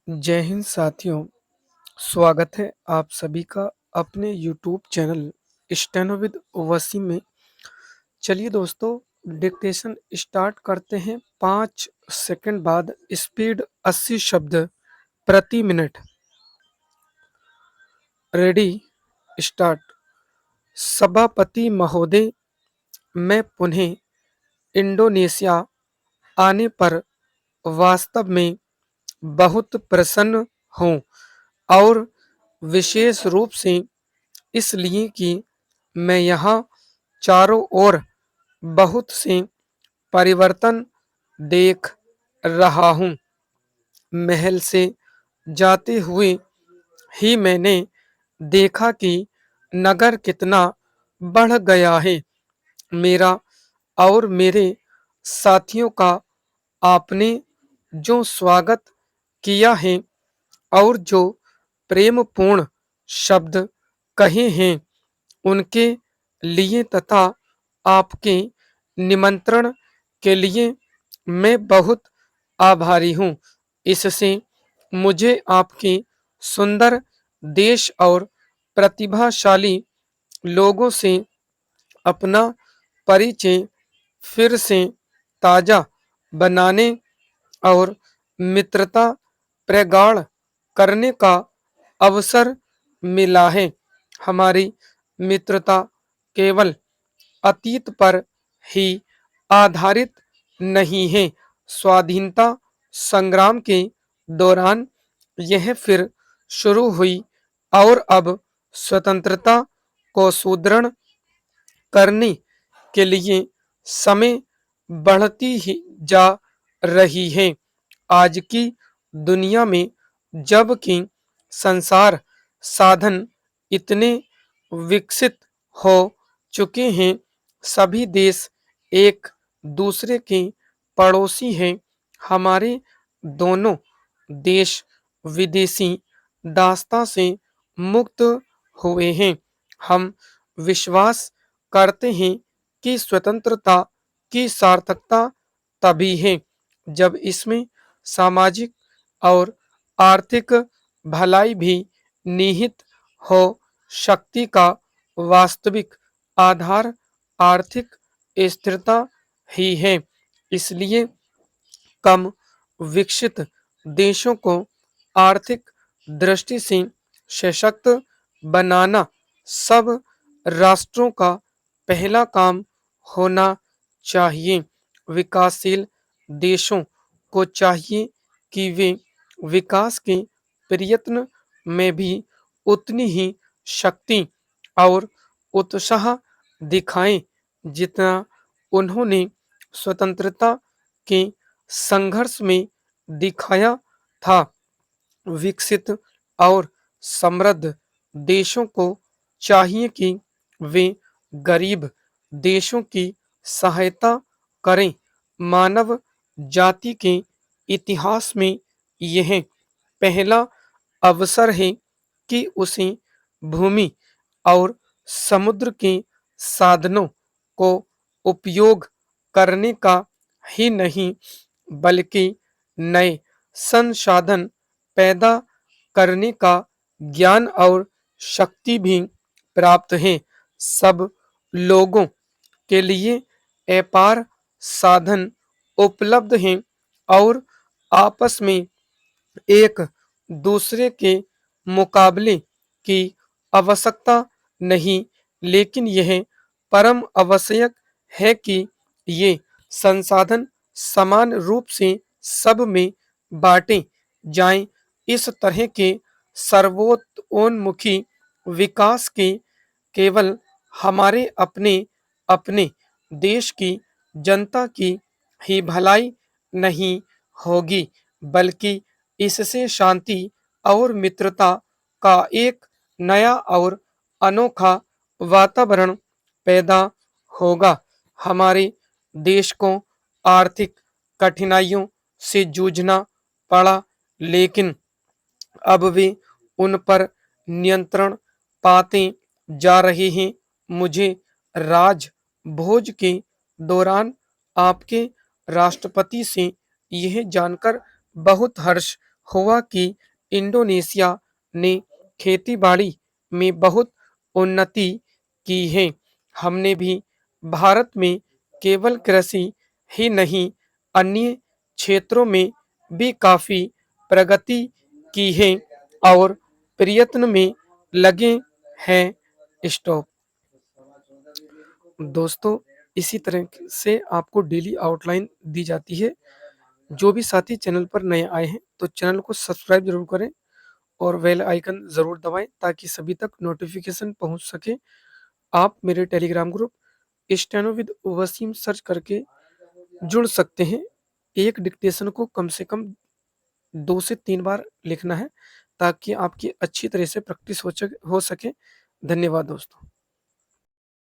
जय हिंद साथियों। स्वागत है आप सभी का अपने YouTube channel steno with Waseem में। चलिए दोस्तों, डिक्टेशन स्टार्ट करते हैं। 5 सेकंड बाद स्पीड 80 शब्द प्रति मिनट। Ready, start. सभापति महोदय, मैं पुनः इंडोनेशिया आने पर वास्तव में बहुत प्रसन्न हूँ, और विशेष रूप से इसलिए कि मैं यहाँ चारों ओर बहुत से परिवर्तन देख रहा हूँ। महल से जाते हुए ही मैंने देखा कि नगर कितना बढ़ गया है। मेरा और मेरे साथियों का आपने जो स्वागत किया है और जो प्रेमपूर्ण शब्द कहे हैं, उनके लिए तथा आपके निमंत्रण के लिए मैं बहुत आभारी हूँ। इससे मुझे आपके सुंदर देश और प्रतिभाशाली लोगों से अपना परिचय फिर से ताजा बनाने और मित्रता प्रगाढ़ करने का अवसर मिला है। हमारी मित्रता केवल अतीत पर ही आधारित नहीं है। स्वाधीनता संग्राम के दौरान यह फिर शुरू हुई और अब स्वतंत्रता को सुदृढ़ करने के लिए समय बढ़ती ही जा रही है। आज की दुनिया में जबकि संसार साधन इतने विकसित हो चुके हैं, सभी देश एक दूसरे के पड़ोसी हैं। हमारे दोनों देश विदेशी दास्ता से मुक्त हुए हैं। हम विश्वास करते हैं कि स्वतंत्रता की सार्थकता तभी है जब इसमें सामाजिक और आर्थिक भलाई भी निहित हो। शक्ति का वास्तविक आधार आर्थिक स्थिरता ही है। इसलिए कम विकसित देशों को आर्थिक दृष्टि से सशक्त बनाना सब राष्ट्रों का पहला काम होना चाहिए। विकासशील देशों को चाहिए कि वे विकास के प्रयत्न में भी उतनी ही शक्ति और उत्साह दिखाएं जितना उन्होंने स्वतंत्रता के संघर्ष में दिखाया था। विकसित और समृद्ध देशों को चाहिए कि वे गरीब देशों की सहायता करें। मानव जाति के इतिहास में यह पहला अवसर है कि उसे भूमि और समुद्र के साधनों को उपयोग करने का ही नहीं, बल्कि नए संसाधन पैदा करने का ज्ञान और शक्ति भी प्राप्त है। सब लोगों के लिए अपार साधन उपलब्ध हैं और आपस में एक दूसरे के मुकाबले की आवश्यकता नहीं, लेकिन यह परम आवश्यक है कि ये संसाधन समान रूप से सब में बांटे जाएं। इस तरह के सर्वतोन्मुखी विकास के केवल हमारे अपने अपने देश की जनता की ही भलाई नहीं होगी, बल्कि इससे शांति और मित्रता का एक नया और अनोखा वातावरण पैदा होगा। हमारे देश को आर्थिक कठिनाइयों से जूझना पड़ा, लेकिन अब वे उन पर नियंत्रण पाते जा रहे हैं। मुझे राज भोज के दौरान आपके राष्ट्रपति से यह जानकर बहुत हर्ष हुआ कि इंडोनेशिया ने खेती-बाड़ी में बहुत उन्नति की है। हमने भी भारत में केवल कृषि ही नहीं, अन्य क्षेत्रों में भी काफ़ी प्रगति की है और प्रयत्न में लगे हैं। स्टॉप। दोस्तों, इसी तरह से आपको डेली आउटलाइन दी जाती है। जो भी साथी चैनल पर नए आए हैं तो चैनल को सब्सक्राइब जरूर करें और बेल आइकन जरूर दबाएं ताकि सभी तक नोटिफिकेशन पहुंच सके। आप मेरे Telegram group steno with Waseem search करके जुड़ सकते हैं। एक डिक्टेशन को कम से कम 2 से 3 बार लिखना है ताकि आपकी अच्छी तरह से प्रैक्टिस हो सके। धन्यवाद दोस्तों।